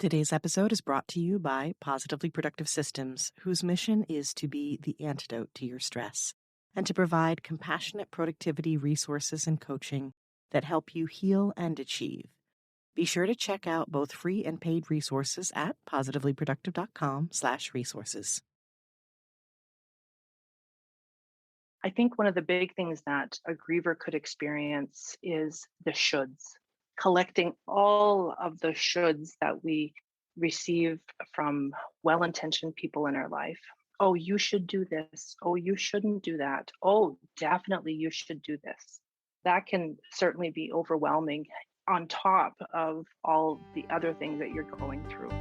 Today's episode is brought to you by Positively Productive Systems, whose mission is to be the antidote to your stress and to provide compassionate productivity resources and coaching that help you heal and achieve. Be sure to check out both free and paid resources at positivelyproductive.com/resources. I think one of the big things that a griever could experience is the shoulds, collecting all of the shoulds that we receive from well-intentioned people in our life. Oh, you should do this. Oh, you shouldn't do that. Oh, definitely you should do this. That can certainly be overwhelming on top of all the other things that you're going through.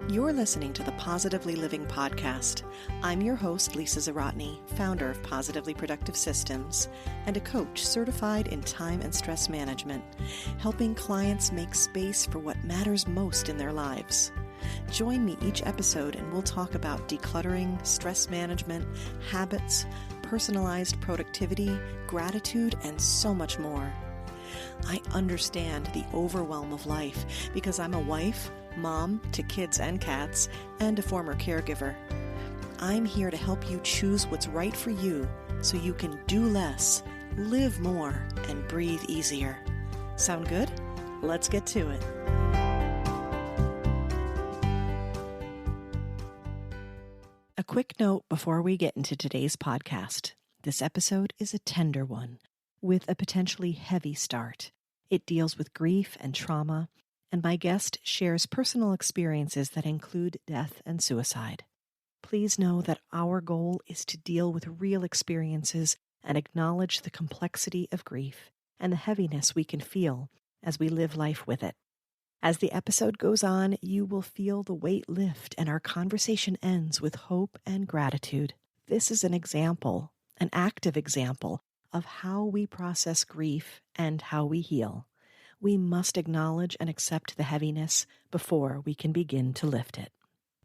You're listening to the Positively Living podcast. I'm your host, Lisa Zawrotny, founder of Positively Productive Systems and a coach certified in time and stress management, helping clients make space for what matters most in their lives. Join me each episode and we'll talk about decluttering, stress management, habits, personalized productivity, gratitude, and so much more. I understand the overwhelm of life because I'm a wife, mom to kids and cats, and a former caregiver. I'm here to help you choose what's right for you so you can do less, live more, and breathe easier. Sound good? Let's get to it. A quick note before we get into today's podcast. This episode is a tender one with a potentially heavy start. It deals with grief and trauma, and my guest shares personal experiences that include death and suicide. Please know that our goal is to deal with real experiences and acknowledge the complexity of grief and the heaviness we can feel as we live life with it. As the episode goes on, you will feel the weight lift and our conversation ends with hope and gratitude. This is an example, an active example of how we process grief and how we heal. We must acknowledge and accept the heaviness before we can begin to lift it.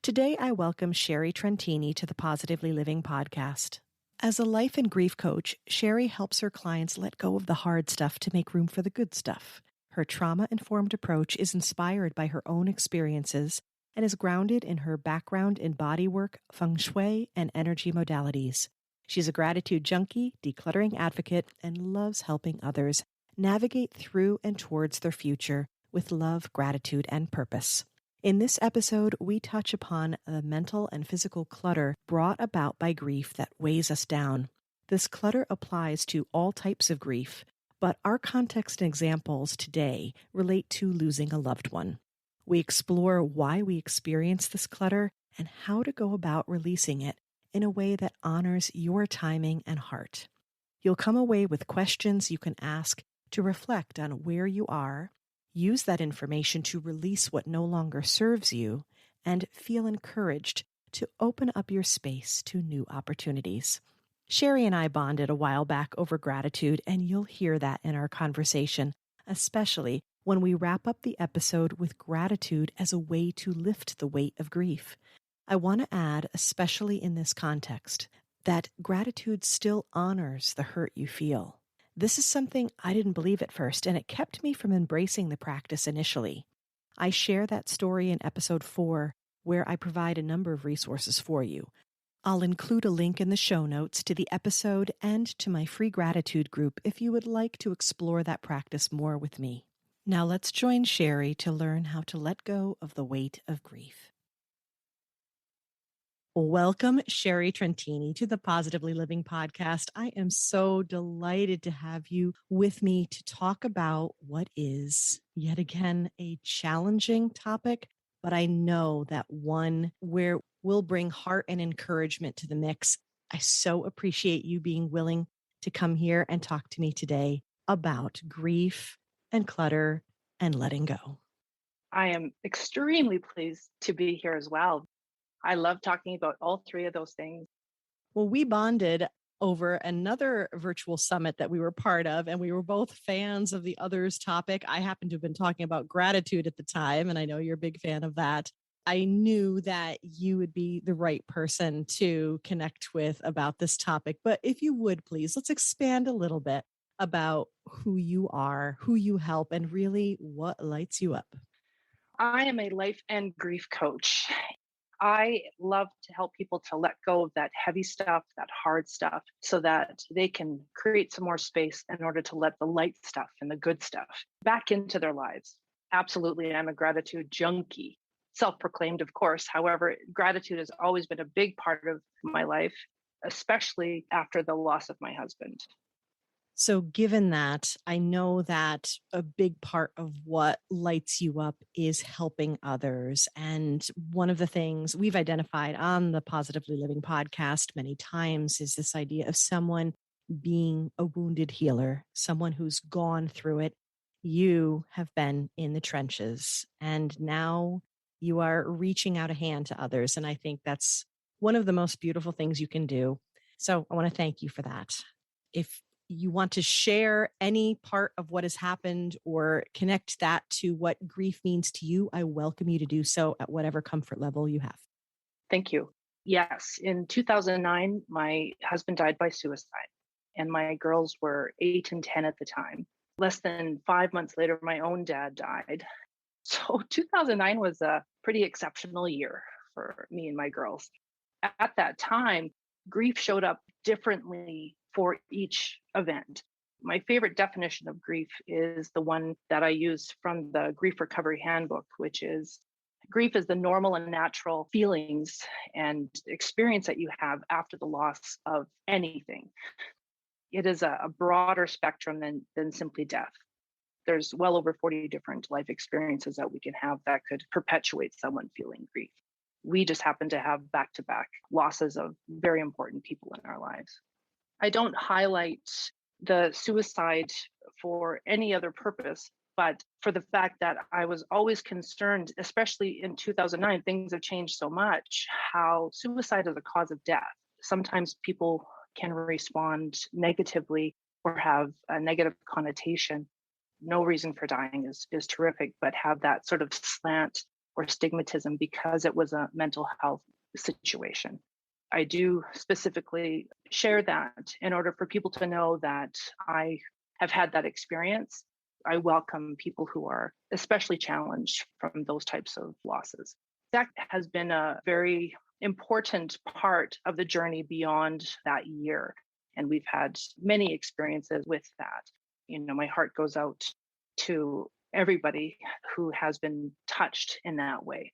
Today, I welcome Sherry Trentini to the Positively Living podcast. As a life and grief coach, Sherry helps her clients let go of the hard stuff to make room for the good stuff. Her trauma-informed approach is inspired by her own experiences and is grounded in her background in bodywork, feng shui, and energy modalities. She's a gratitude junkie, decluttering advocate, and loves helping others navigate through and towards their future with love, gratitude, and purpose. In this episode, we touch upon the mental and physical clutter brought about by grief that weighs us down. This clutter applies to all types of grief, but our context and examples today relate to losing a loved one. We explore why we experience this clutter and how to go about releasing it in a way that honors your timing and heart. You'll come away with questions you can ask to reflect on where you are, use that information to release what no longer serves you, and feel encouraged to open up your space to new opportunities. Sherry and I bonded a while back over gratitude, and you'll hear that in our conversation, especially when we wrap up the episode with gratitude as a way to lift the weight of grief. I want to add, especially in this context, that gratitude still honors the hurt you feel. This is something I didn't believe at first, and it kept me from embracing the practice initially. I share that story in episode 4, where I provide a number of resources for you. I'll include a link in the show notes to the episode and to my free gratitude group if you would like to explore that practice more with me. Now let's join Sherry to learn how to let go of the weight of grief. Welcome, Sherry Trentini, to the Positively Living podcast. I am so delighted to have you with me to talk about what is, yet again, a challenging topic, but I know that one where we'll bring heart and encouragement to the mix. I so appreciate you being willing to come here and talk to me today about grief and clutter and letting go. I am extremely pleased to be here as well. I love talking about all three of those things. Well, we bonded over another virtual summit that we were part of, and we were both fans of the other's topic. I happened to have been talking about gratitude at the time, and I know you're a big fan of that. I knew that you would be the right person to connect with about this topic. But if you would, please, let's expand a little bit about who you are, who you help, and really what lights you up. I am a life and grief coach. I love to help people to let go of that heavy stuff, that hard stuff, so that they can create some more space in order to let the light stuff and the good stuff back into their lives. Absolutely, I'm a gratitude junkie, self proclaimed, of course. However, gratitude has always been a big part of my life, especially after the loss of my husband. So, given that, I know that a big part of what lights you up is helping others. And one of the things we've identified on the Positively Living podcast many times is this idea of someone being a wounded healer, someone who's gone through it. You have been in the trenches, and now you are reaching out a hand to others. And I think that's one of the most beautiful things you can do. So, I want to thank you for that. If you want to share any part of what has happened or connect that to what grief means to you, I welcome you to do so at whatever comfort level you have. Thank you. Yes, in 2009, my husband died by suicide, and my girls were 8 and 10 at the time. Less than 5 months later, my own dad died. So 2009 was a pretty exceptional year for me and my girls. At that time, grief showed up differently for each event. My favorite definition of grief is the one that I use from the Grief Recovery Handbook, which is grief is the normal and natural feelings and experience that you have after the loss of anything. It is a broader spectrum than simply death. There's well over 40 different life experiences that we can have that could perpetuate someone feeling grief. We just happen to have back to back losses of very important people in our lives. I don't highlight the suicide for any other purpose, but for the fact that I was always concerned, especially in 2009, things have changed so much, how suicide is a cause of death. Sometimes people can respond negatively or have a negative connotation. No reason for dying is terrific, but have that sort of slant or stigmatism because it was a mental health situation. I do specifically share that in order for people to know that I have had that experience. I welcome people who are especially challenged from those types of losses. That has been a very important part of the journey beyond that year. And we've had many experiences with that. My heart goes out to everybody who has been touched in that way.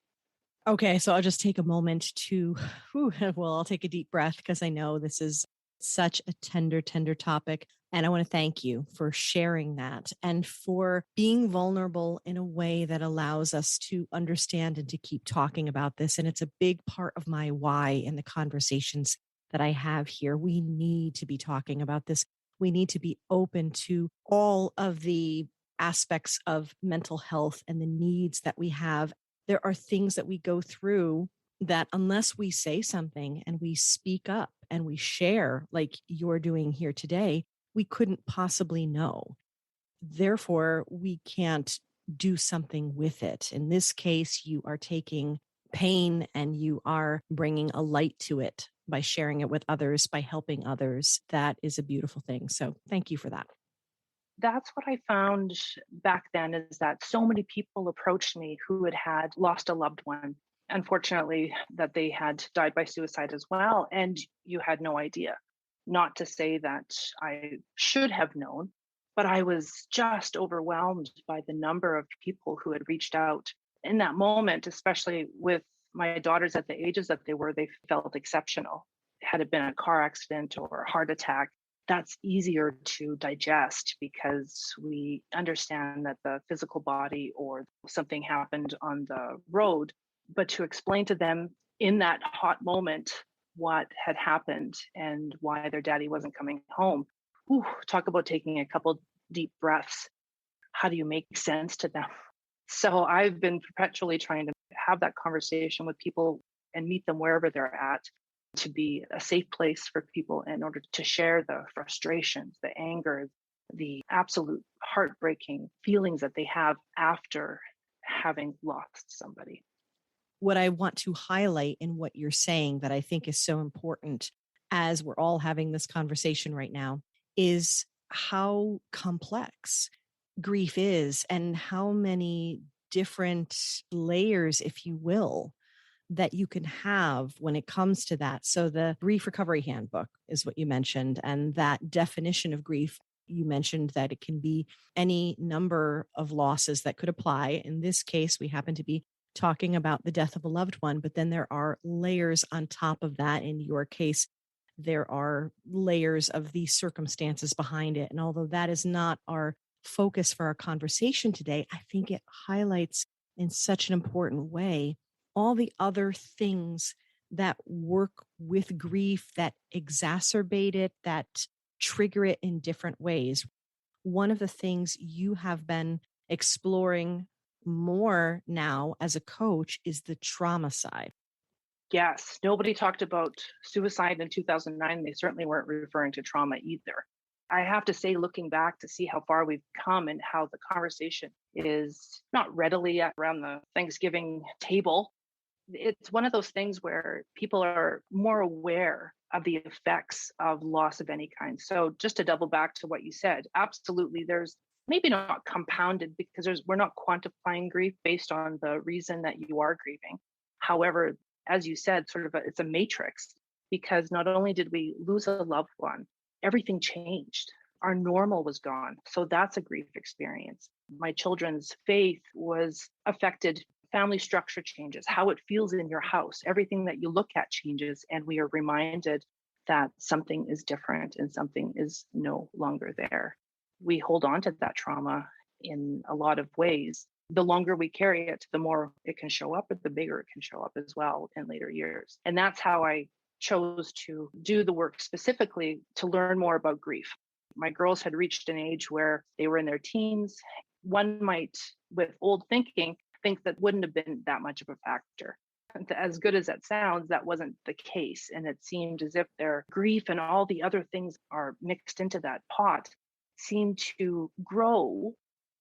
Okay, so I'll just take a moment to, I'll take a deep breath because I know this is such a tender, tender topic. And I want to thank you for sharing that and for being vulnerable in a way that allows us to understand and to keep talking about this. And it's a big part of my why in the conversations that I have here. We need to be talking about this. We need to be open to all of the aspects of mental health and the needs that we have. There are things that we go through that unless we say something and we speak up and we share like you're doing here today, we couldn't possibly know. Therefore, we can't do something with it. In this case, you are taking pain and you are bringing a light to it by sharing it with others, by helping others. That is a beautiful thing. So thank you for that. That's what I found back then, is that so many people approached me who had lost a loved one. Unfortunately, that they had died by suicide as well. And you had no idea. Not to say that I should have known, but I was just overwhelmed by the number of people who had reached out in that moment, especially with my daughters at the ages that they were. They felt exceptional. Had it been a car accident or a heart attack, that's easier to digest because we understand that the physical body or something happened on the road. But to explain to them in that hot moment what had happened and why their daddy wasn't coming home, talk about taking a couple deep breaths. How do you make sense to them? So I've been perpetually trying to have that conversation with people and meet them wherever they're at, to be a safe place for people in order to share the frustrations, the anger, the absolute heartbreaking feelings that they have after having lost somebody. What I want to highlight in what you're saying that I think is so important as we're all having this conversation right now is how complex grief is and how many different layers, if you will, that you can have when it comes to that. So the grief recovery handbook is what you mentioned. And that definition of grief, you mentioned that it can be any number of losses that could apply. In this case, we happen to be talking about the death of a loved one, but then there are layers on top of that. In your case, there are layers of the circumstances behind it. And although that is not our focus for our conversation today, I think it highlights in such an important way all the other things that work with grief, that exacerbate it, that trigger it in different ways. One of the things you have been exploring more now as a coach is the trauma side. Yes, nobody talked about suicide in 2009. They certainly weren't referring to trauma either. I have to say, looking back to see how far we've come and how the conversation is not readily around the Thanksgiving table, it's one of those things where people are more aware of the effects of loss of any kind. So just to double back to what you said, absolutely, there's maybe not compounded because we're not quantifying grief based on the reason that you are grieving. However, as you said, it's a matrix because not only did we lose a loved one, everything changed. Our normal was gone. So that's a grief experience. My children's faith was affected. Family structure changes, how it feels in your house, everything that you look at changes. And we are reminded that something is different and something is no longer there. We hold on to that trauma in a lot of ways. The longer we carry it, the more it can show up, but the bigger it can show up as well in later years. And that's how I chose to do the work specifically to learn more about grief. My girls had reached an age where they were in their teens. One might, with old thinking, think that wouldn't have been that much of a factor. As good as that sounds, that wasn't the case. And it seemed as if their grief and all the other things are mixed into that pot seemed to grow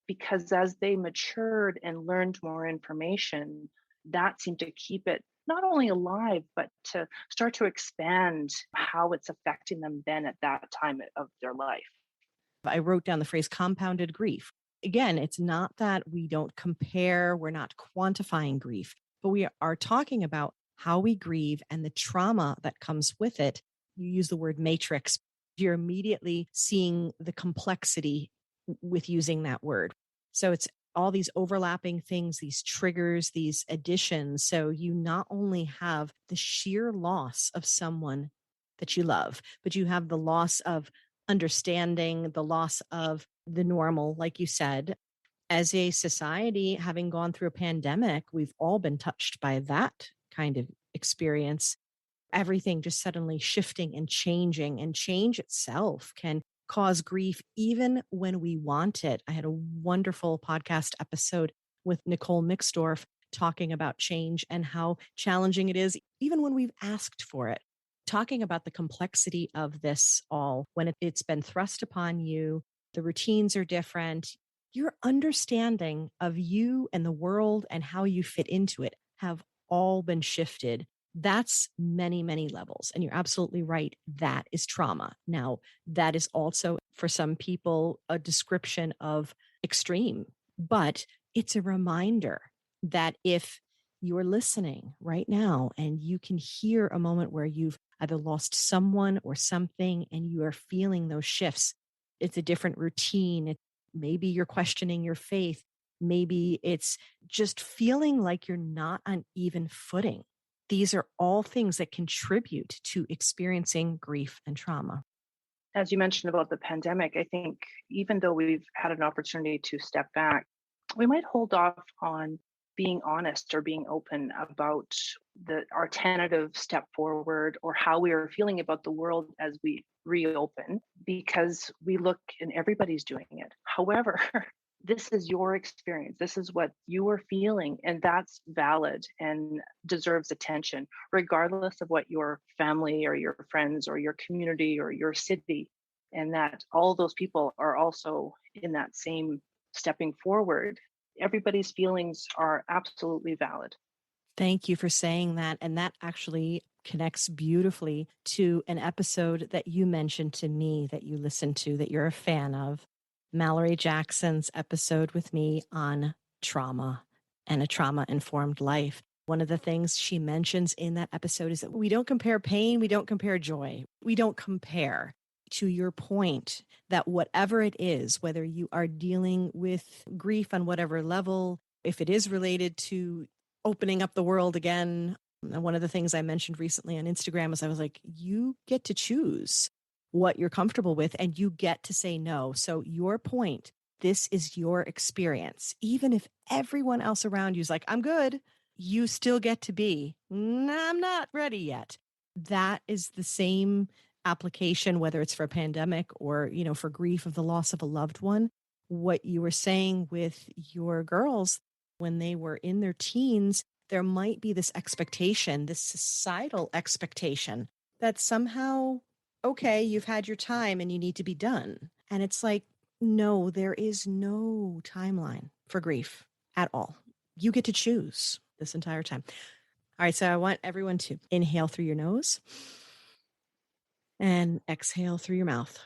because as they matured and learned more information, that seemed to keep it not only alive, but to start to expand how it's affecting them then at that time of their life. I wrote down the phrase compounded grief. Again, it's not that we don't compare, we're not quantifying grief, but we are talking about how we grieve and the trauma that comes with it. You use the word matrix. You're immediately seeing the complexity with using that word. So it's all these overlapping things, these triggers, these additions. So you not only have the sheer loss of someone that you love, but you have the loss of understanding, the loss of the normal, like you said. As a society, having gone through a pandemic, we've all been touched by that kind of experience. Everything just suddenly shifting and changing, and change itself can cause grief even when we want it. I had a wonderful podcast episode with Nicole Mixdorf talking about change and how challenging it is, even when we've asked for it. Talking about the complexity of this all, when it's been thrust upon you, the routines are different, your understanding of you and the world and how you fit into it have all been shifted. That's many, many levels. And you're absolutely right. That is trauma. Now, that is also for some people a description of extreme, but it's a reminder that if you're listening right now and you can hear a moment where you've either lost someone or something and you are feeling those shifts, it's a different routine. Maybe you're questioning your faith. Maybe it's just feeling like you're not on even footing. These are all things that contribute to experiencing grief and trauma. As you mentioned about the pandemic, I think even though we've had an opportunity to step back, we might hold off on being honest or being open about our tentative step forward or how we are feeling about the world as we reopen, because we look and everybody's doing it. However, this is your experience. This is what you are feeling, and that's valid and deserves attention, regardless of what your family or your friends or your community or your city, and that all those people are also in that same stepping forward. Everybody's feelings are absolutely valid. Thank you for saying that. And that actually connects beautifully to an episode that you mentioned to me that you listened to, that you're a fan of, Mallory Jackson's episode with me on trauma and a trauma-informed life. One of the things she mentions in that episode is that we don't compare pain, we don't compare joy, we don't compare. To your point, that whatever it is, whether you are dealing with grief on whatever level, if it is related to opening up the world again. And one of the things I mentioned recently on Instagram is I was like, you get to choose what you're comfortable with and you get to say no. So your point, this is your experience. Even if everyone else around you is like, I'm good, you still get to be, nah, I'm not ready yet. That is the same application, whether it's for a pandemic or, for grief of the loss of a loved one. What you were saying with your girls when they were in their teens, there might be this expectation, this societal expectation that somehow, okay, you've had your time and you need to be done. And it's like, no, there is no timeline for grief at all. You get to choose this entire time. All right, so I want everyone to inhale through your nose and exhale through your mouth.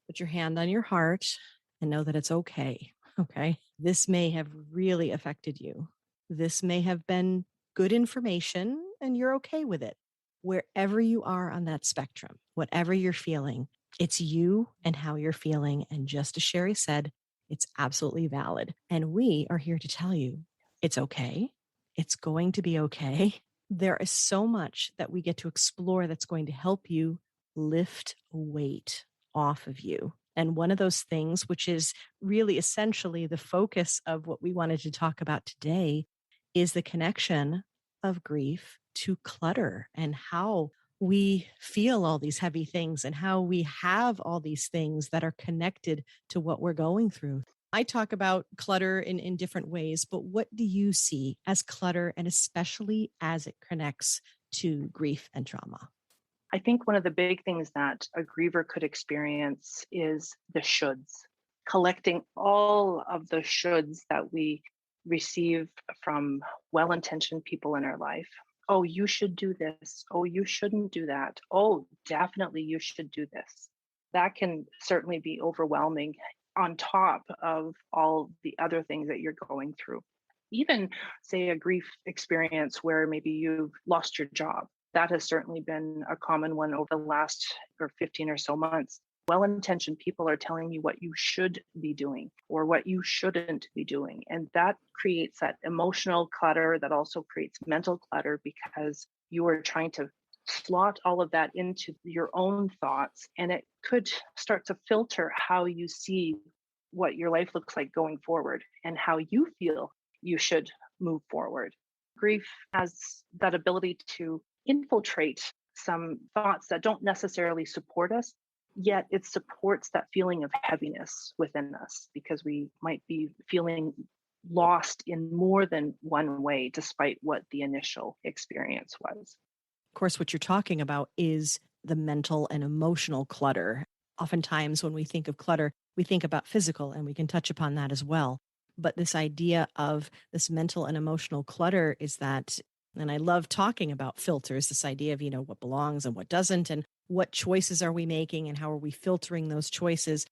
Put your hand on your heart and know that it's okay. Okay. This may have really affected you. This may have been good information and you're okay with it. Wherever you are on that spectrum, whatever you're feeling, it's you and how you're feeling. And just as Sherry said, it's absolutely valid. And we are here to tell you it's okay. It's going to be okay. There is so much that we get to explore that's going to help you lift weight off of you. And one of those things, which is really essentially the focus of what we wanted to talk about today, is the connection of grief to clutter and how we feel all these heavy things and how we have all these things that are connected to what we're going through. I talk about clutter in different ways, but what do you see as clutter, and especially as it connects to grief and trauma? I think one of the big things that a griever could experience is the shoulds, collecting all of the shoulds that we receive from well intentioned people in our life. Oh, you should do this. Oh, you shouldn't do that. Oh, definitely you should do this. That can certainly be overwhelming on top of all the other things that you're going through. Even, say, a grief experience where maybe you've lost your job. That has certainly been a common one over the last 15 or so months. Well-intentioned people are telling you what you should be doing or what you shouldn't be doing. And that creates that emotional clutter that also creates mental clutter because you are trying to slot all of that into your own thoughts. And it could start to filter how you see what your life looks like going forward and how you feel you should move forward. Grief has that ability to infiltrate some thoughts that don't necessarily support us, yet it supports that feeling of heaviness within us because we might be feeling lost in more than one way, despite what the initial experience was. Of course, what you're talking about is the mental and emotional clutter. Oftentimes, when we think of clutter, we think about physical, and we can touch upon that as well. But this idea of this mental and emotional clutter is that, and I love talking about filters, this idea of, what belongs and what doesn't, and what choices are we making and how are we filtering those choices.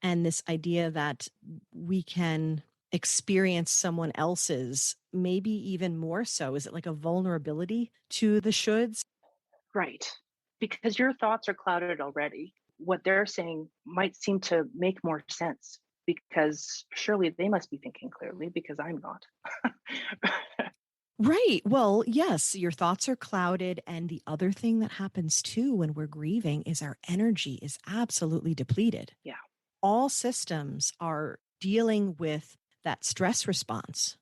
And this idea that we can experience someone else's, maybe even more so. Is it like a vulnerability to the shoulds? Right. Because your thoughts are clouded already. What they're saying might seem to make more sense because surely they must be thinking clearly because I'm not. Right. Well, yes, your thoughts are clouded. And the other thing that happens too when we're grieving is our energy is absolutely depleted. Yeah. All systems are dealing with that stress response.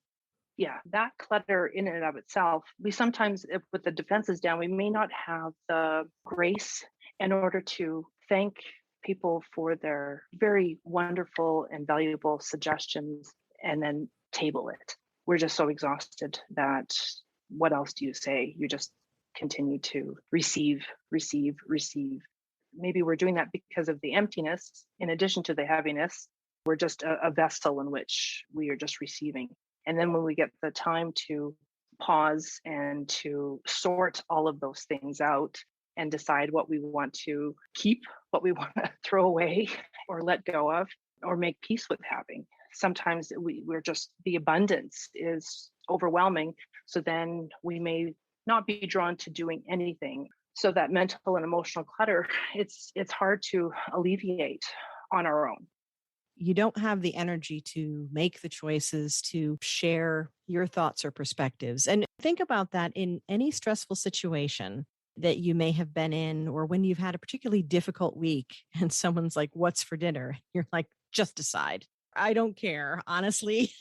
Yeah, that clutter in and of itself, we sometimes, if with the defenses down, we may not have the grace in order to thank people for their very wonderful and valuable suggestions and then table it. We're just so exhausted that what else do you say? You just continue to receive, receive, receive. Maybe we're doing that because of the emptiness, in addition to the heaviness. We're just a vessel in which we are just receiving. And then when we get the time to pause and to sort all of those things out and decide what we want to keep, what we want to throw away or let go of, or make peace with having. Sometimes we're just, the abundance is overwhelming. So then we may not be drawn to doing anything. So that mental and emotional clutter, it's hard to alleviate on our own. You don't have the energy to make the choices to share your thoughts or perspectives. And think about that in any stressful situation that you may have been in, or when you've had a particularly difficult week and someone's like, "What's for dinner?" You're like, "Just decide. I don't care, honestly."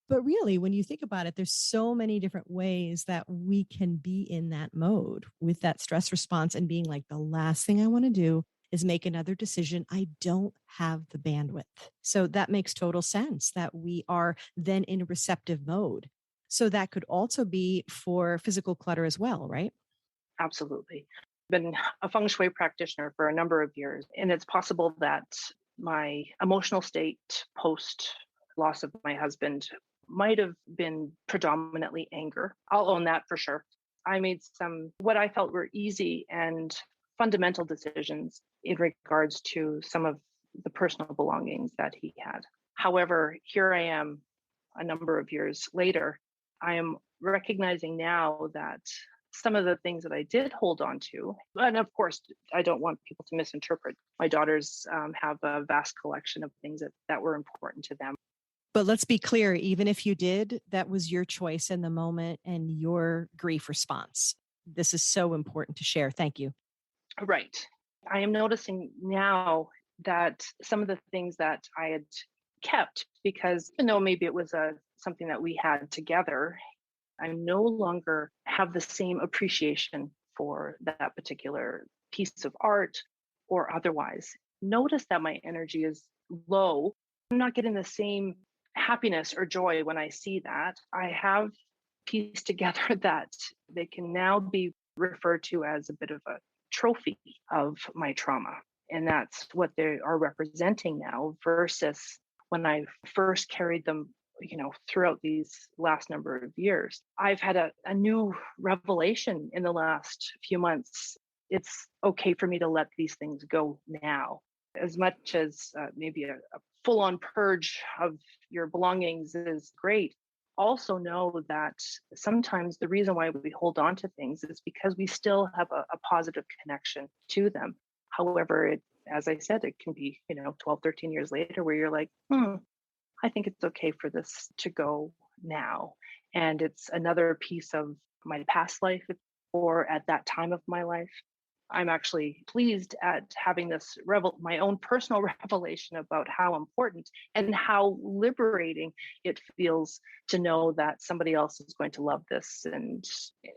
But really, when you think about it, there's so many different ways that we can be in that mode with that stress response and being like, the last thing I want to do is make another decision. I don't have the bandwidth. So that makes total sense that we are then in a receptive mode. So that could also be for physical clutter as well, right? Absolutely. Been a feng shui practitioner for a number of years, and it's possible that my emotional state post loss of my husband might have been predominantly anger. I'll own that for sure. I made some what I felt were easy and fundamental decisions in regards to some of the personal belongings that he had. However, here I am a number of years later. I am recognizing now that some of the things that I did hold on to, and of course, I don't want people to misinterpret. My daughters have a vast collection of things that were important to them. But let's be clear, even if you did, that was your choice in the moment and your grief response. This is so important to share. Thank you. Right. I am noticing now that some of the things that I had kept, because even though maybe it was something that we had together, I no longer have the same appreciation for that particular piece of art or otherwise. Notice that my energy is low. I'm not getting the same happiness or joy when I see that. I have pieced together that they can now be referred to as a bit of a trophy of my trauma. And that's what they are representing now versus when I first carried them, throughout these last number of years. I've had a new revelation in the last few months. It's okay for me to let these things go now. As much as maybe a full on purge of your belongings is great, also know that sometimes the reason why we hold on to things is because we still have a positive connection to them. However, as I said, it can be, 12, 13 years later where you're like, I think it's okay for this to go now. And it's another piece of my past life or at that time of my life. I'm actually pleased at having this my own personal revelation about how important and how liberating it feels to know that somebody else is going to love this and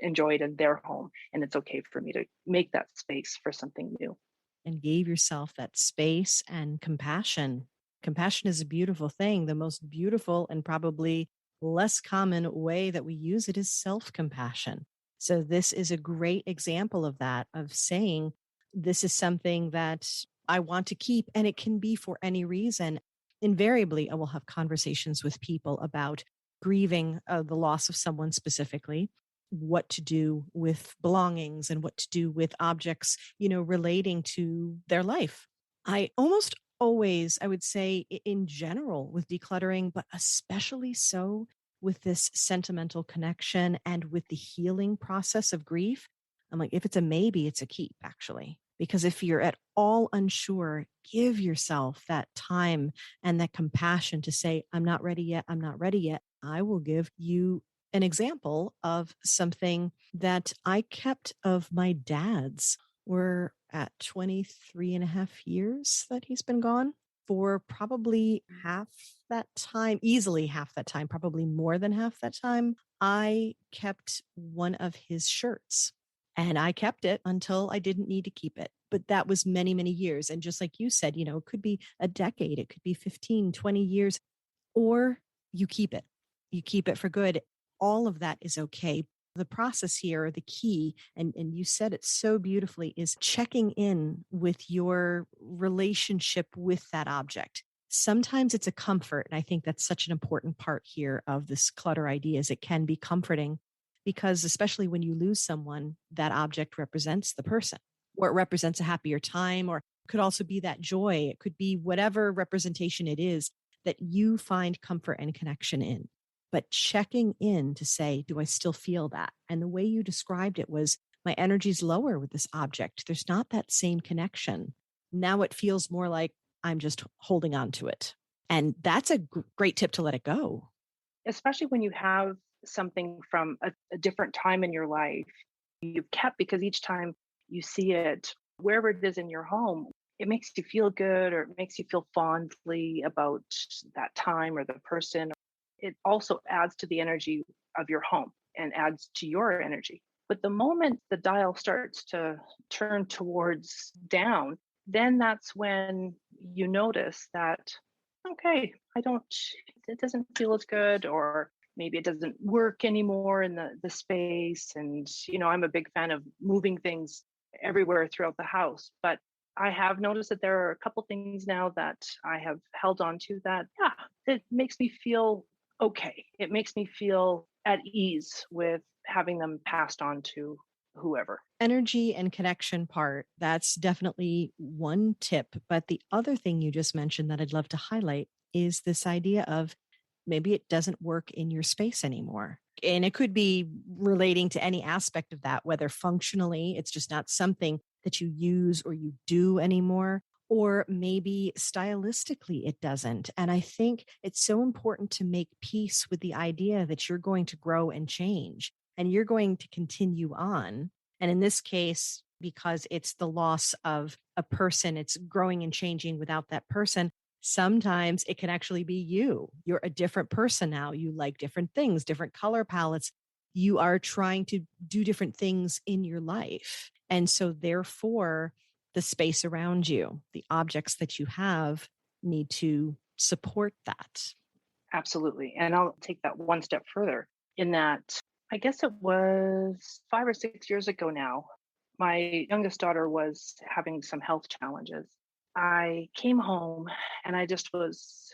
enjoy it in their home. And it's okay for me to make that space for something new. And gave yourself that space and compassion. Compassion is a beautiful thing. The most beautiful and probably less common way that we use it is self compassion. So, this is a great example of that, of saying, this is something that I want to keep, and it can be for any reason. Invariably, I will have conversations with people about grieving the loss of someone specifically, what to do with belongings and what to do with objects, relating to their life. I almost always, I would say in general with decluttering, but especially so with this sentimental connection and with the healing process of grief. I'm like, if it's a maybe, it's a keep, actually. Because if you're at all unsure, give yourself that time and that compassion to say, I'm not ready yet. I'm not ready yet. I will give you an example of something that I kept of my dad's. We're at 23 and a half years that he's been gone. For probably half that time, easily half that time, probably more than half that time, I kept one of his shirts. And I kept it until I didn't need to keep it. But that was many, many years. And just like you said, it could be a decade, it could be 15, 20 years, or you keep it. You keep it for good. All of that is okay. The process here, the key, and you said it so beautifully, is checking in with your relationship with that object. Sometimes it's a comfort. And I think that's such an important part here of this clutter idea is it can be comforting because especially when you lose someone, that object represents the person, or it represents a happier time, or it could also be that joy. It could be whatever representation it is that you find comfort and connection in. But checking in to say, do I still feel that? And the way you described it was, my energy's lower with this object. There's not that same connection. Now it feels more like I'm just holding on to it. And that's a great tip to let it go. Especially when you have something from a different time in your life you've kept, because each time you see it, wherever it is in your home, it makes you feel good, or it makes you feel fondly about that time or the person. It also adds to the energy of your home and adds to your energy. But the moment the dial starts to turn towards down, then that's when you notice that, okay, it doesn't feel as good, or maybe it doesn't work anymore in the space. And, I'm a big fan of moving things everywhere throughout the house. But I have noticed that there are a couple things now that I have held on to that, yeah, it makes me feel okay. It makes me feel at ease with having them passed on to whoever. Energy and connection part, that's definitely one tip. But the other thing you just mentioned that I'd love to highlight is this idea of maybe it doesn't work in your space anymore. And it could be relating to any aspect of that, whether functionally it's just not something that you use or you do anymore, or maybe stylistically it doesn't. And I think it's so important to make peace with the idea that you're going to grow and change and you're going to continue on. And in this case, because it's the loss of a person, it's growing and changing without that person. Sometimes it can actually be you. You're a different person now. You like different things, different color palettes. You are trying to do different things in your life. And so, therefore, the space around you, the objects that you have need to support that. Absolutely. And I'll take that one step further in that I guess it was 5 or 6 years ago now. My youngest daughter was having some health challenges. I came home and I just was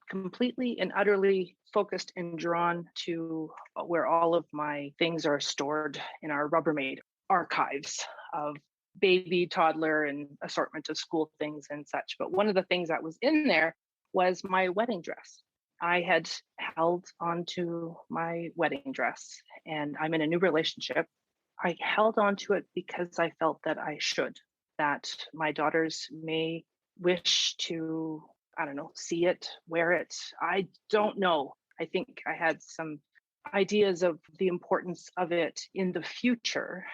completely and utterly focused and drawn to where all of my things are stored in our Rubbermaid archives of baby, toddler, and assortment of school things and such. But one of the things that was in there was my wedding dress. I had held onto my wedding dress, and I'm in a new relationship. I held on to it because I felt that I should, that my daughters may wish to, I don't know, see it, wear it. I don't know. I think I had some ideas of the importance of it in the future.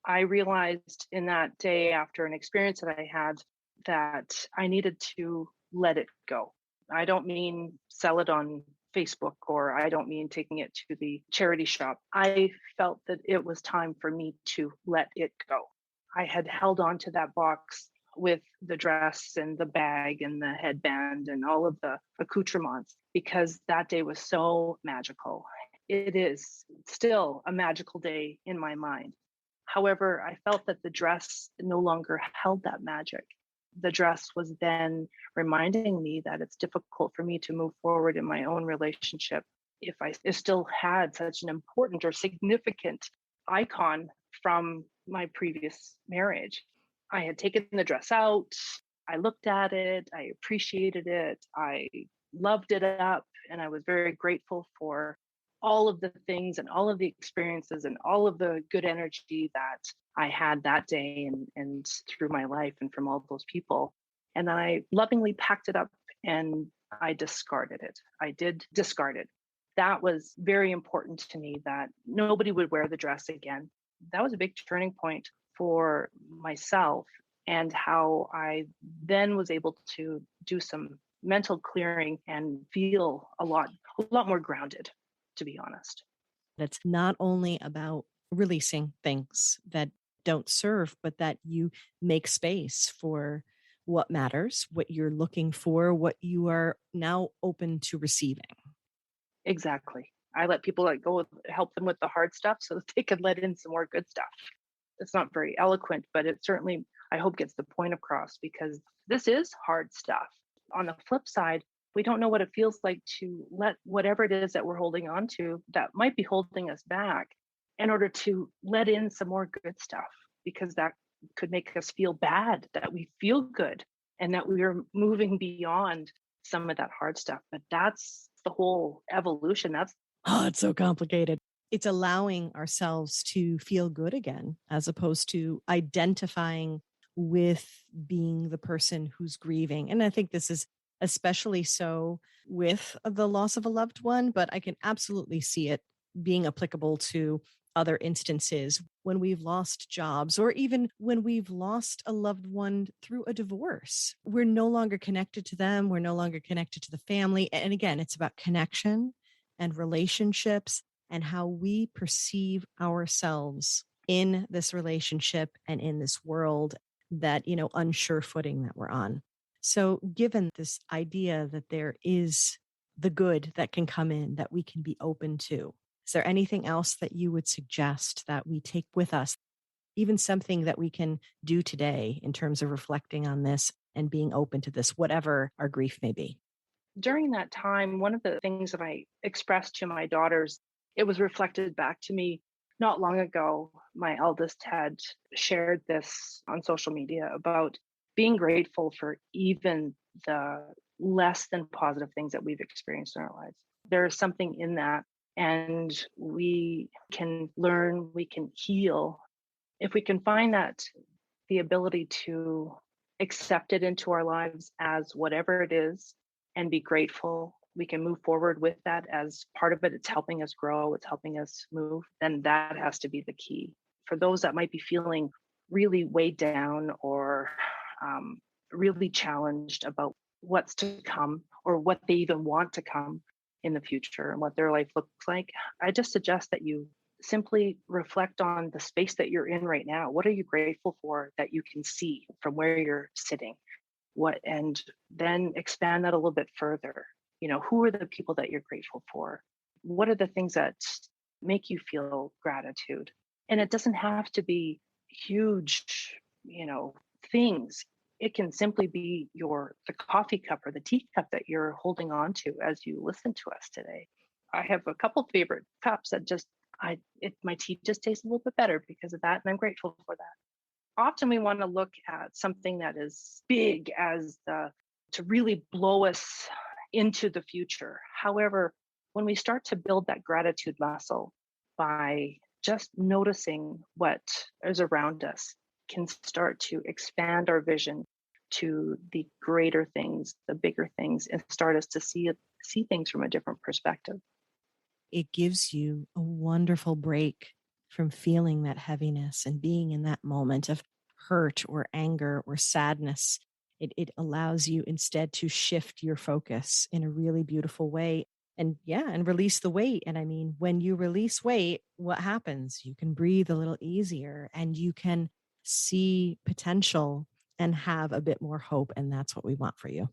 I realized in that day, after an experience that I had, that I needed to let it go. I don't mean sell it on Facebook, or I don't mean taking it to the charity shop. I felt that it was time for me to let it go. I had held on to that box with the dress and the bag and the headband and all of the accoutrements because that day was so magical. It is still a magical day in my mind. However, I felt that the dress no longer held that magic. The dress was then reminding me that it's difficult for me to move forward in my own relationship if I still had such an important or significant icon from my previous marriage. I had taken the dress out. I looked at it. I appreciated it. I loved it up. And I was very grateful for all of the things and all of the experiences and all of the good energy that I had that day and through my life and from all those people. And then I lovingly packed it up and I discarded it. I did discard it. That was very important to me, that nobody would wear the dress again. That was a big turning point for myself, and how I then was able to do some mental clearing and feel a lot more grounded, to be honest. It's not only about releasing things that don't serve, but that you make space for what matters, what you're looking for, what you are now open to receiving. Exactly. I let people let go, help them with the hard stuff so that they could let in some more good stuff. It's not very eloquent, but it certainly, I hope, gets the point across, because this is hard stuff. On the flip side, we don't know what it feels like to let whatever it is that we're holding on to that might be holding us back, in order to let in some more good stuff, because that could make us feel bad that we feel good and that we are moving beyond some of that hard stuff. But that's the whole evolution. That's Oh, it's so complicated. It's allowing ourselves to feel good again, as opposed to identifying with being the person who's grieving. And I think this is especially so with the loss of a loved one, but I can absolutely see it being applicable to other instances when we've lost jobs or even when we've lost a loved one through a divorce. We're no longer connected to them. We're no longer connected to the family. And again, it's about connection and relationships and how we perceive ourselves in this relationship and in this world, that, unsure footing that we're on. So given this idea that there is the good that can come in, that we can be open to, is there anything else that you would suggest that we take with us, even something that we can do today in terms of reflecting on this and being open to this, whatever our grief may be? during that time, one of the things that I expressed to my daughters, it was reflected back to me not long ago. My eldest had shared this on social media about being grateful for even the less than positive things that we've experienced in our lives. There is something in that, and we can learn, we can heal if we can find that the ability to accept it into our lives as whatever it is and be grateful. We can move forward with that as part of it. It's helping us grow, it's helping us move. Then that has to be the key. For those that might be feeling really weighed down or really challenged about what's to come or what they even want to come in the future and what their life looks like, I just suggest that you simply reflect on the space that you're in right now. What are you grateful for that you can see from where you're sitting? And then expand that a little bit further. Who are the people that you're grateful for? What are the things that make you feel gratitude? And it doesn't have to be huge, things. It can simply be the coffee cup or the teacup that you're holding on to as you listen to us today. I have a couple favorite cups that my tea just tastes a little bit better because of that, and I'm grateful for that. Often we want to look at something that is big to really blow us into the future. However, when we start to build that gratitude muscle by just noticing what is around us, can start to expand our vision to the greater things, the bigger things, and start us to see things from a different perspective. It gives you a wonderful break from feeling that heaviness and being in that moment of hurt or anger or sadness. It allows you instead to shift your focus in a really beautiful way. And release the weight. And I mean, when you release weight, what happens? You can breathe a little easier and you can see potential and have a bit more hope. And that's what we want for you.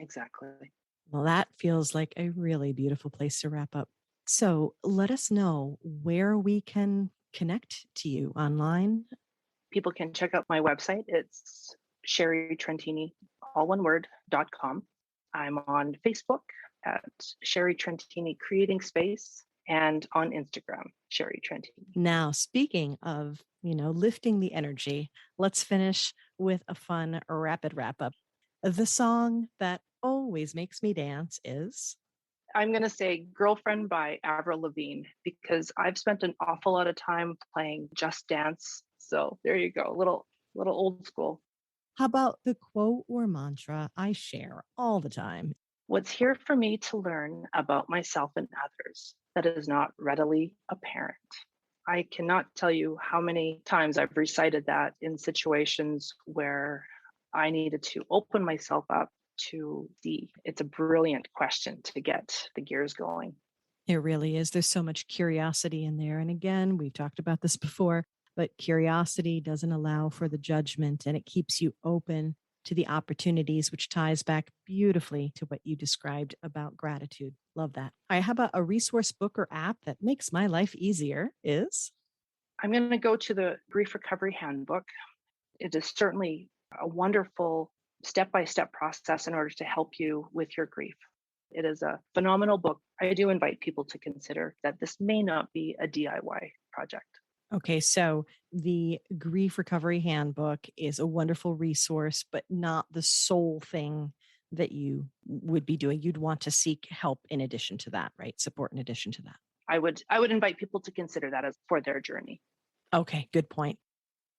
Exactly. Well, that feels like a really beautiful place to wrap up. So let us know where we can connect to you online. People can check out my website. It's Sherry Trentini, all one word, .com. I'm on Facebook at Sherry Trentini Creating Space and on Instagram, Sherry Trentini. Now, speaking of, lifting the energy, let's finish with a fun rapid wrap up. The song that always makes me dance is. I'm going to say Girlfriend by Avril Lavigne because I've spent an awful lot of time playing Just Dance. So there you go, little old school. How about the quote or mantra I share all the time? What's here for me to learn about myself and others that is not readily apparent. I cannot tell you how many times I've recited that in situations where I needed to open myself up to see. It's a brilliant question to get the gears going. It really is. There's so much curiosity in there. And again, we've talked about this before, but curiosity doesn't allow for the judgment and it keeps you open to the opportunities, which ties back beautifully to what you described about gratitude. Love that. All right. How about a resource book or app that makes my life easier is? I'm going to go to the Grief Recovery Handbook. It is certainly a wonderful step-by-step process in order to help you with your grief. It is a phenomenal book. I do invite people to consider that this may not be a DIY project. Okay, so the Grief Recovery Handbook is a wonderful resource, but not the sole thing that you would be doing. You'd want to seek help in addition to that, right? Support in addition to that. I would invite people to consider that as for their journey. Okay, good point.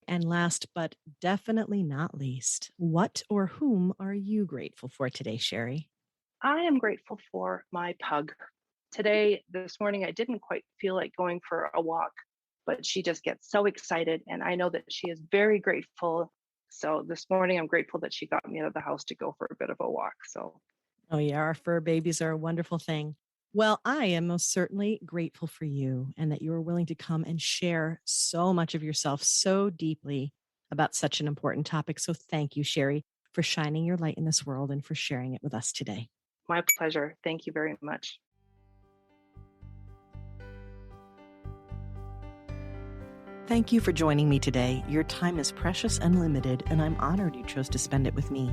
And last but definitely not least, what or whom are you grateful for today, Sherry? I am grateful for my pug. This morning, I didn't quite feel like going for a walk, but she just gets so excited. And I know that she is very grateful. So this morning, I'm grateful that she got me out of the house to go for a bit of a walk. So Oh, yeah, our fur babies are a wonderful thing. Well, I am most certainly grateful for you and that you are willing to come and share so much of yourself so deeply about such an important topic. So thank you, Sherry, for shining your light in this world and for sharing it with us today. my pleasure. Thank you very much. Thank you for joining me today. Your time is precious and limited, and I'm honored you chose to spend it with me.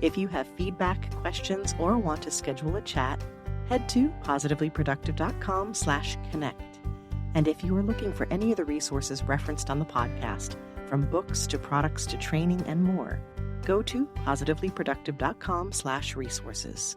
If you have feedback, questions, or want to schedule a chat, head to positivelyproductive.com/connect. And if you are looking for any of the resources referenced on the podcast, from books to products to training and more, go to positivelyproductive.com/resources.